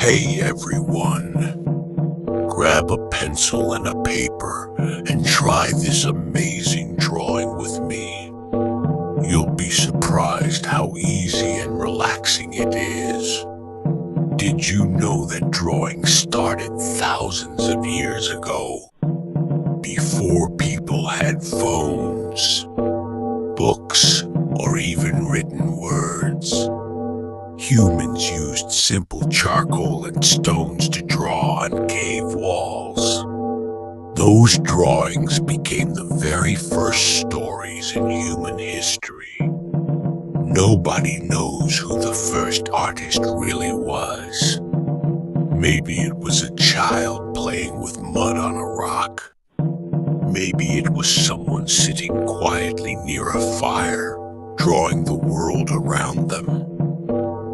Hey everyone, grab a pencil and a paper and try this amazing drawing with me. You'll be surprised how easy and relaxing it is. Did you know that drawing started thousands of years ago? Before people had phones, books, or even written words. Humans used simple charcoal and stones to draw on cave walls. Those drawings became the very first stories in human history. Nobody knows who the first artist really was. Maybe it was a child playing with mud on a rock. Maybe it was someone sitting quietly near a fire, drawing the world around them.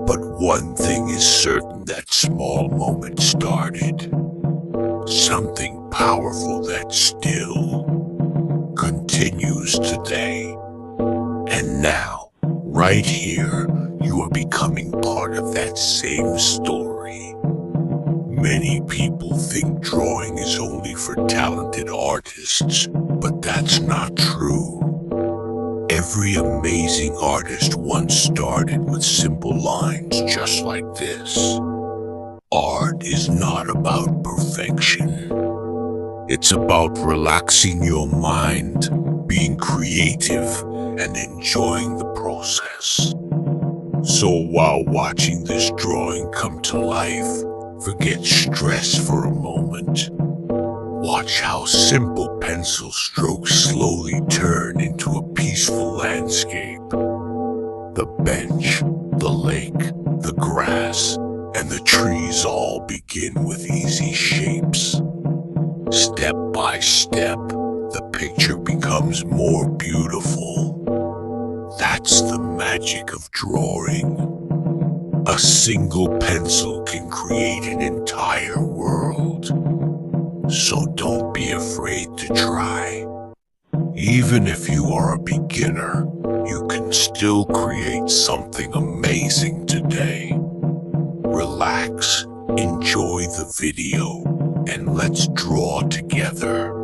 But one thing is certain: that small moment started something powerful that still continues today. And now, right here, you are becoming part of that same story. Many people think drawing is only for talented artists, but that's not true. Every amazing artist once started with simple lines just like this. Art is not about perfection. It's about relaxing your mind, being creative, and enjoying the process. So while watching this drawing come to life, forget stress for a moment. Watch how simple pencil strokes slowly turn into a peaceful landscape. The bench, the lake, the grass, and the trees all begin with easy shapes. Step by step, the picture becomes more beautiful. That's the magic of drawing. A single pencil can create an entire world. So don't be afraid to try. Even if you are a beginner, you can still create something amazing today. Relax, enjoy the video, and let's draw together.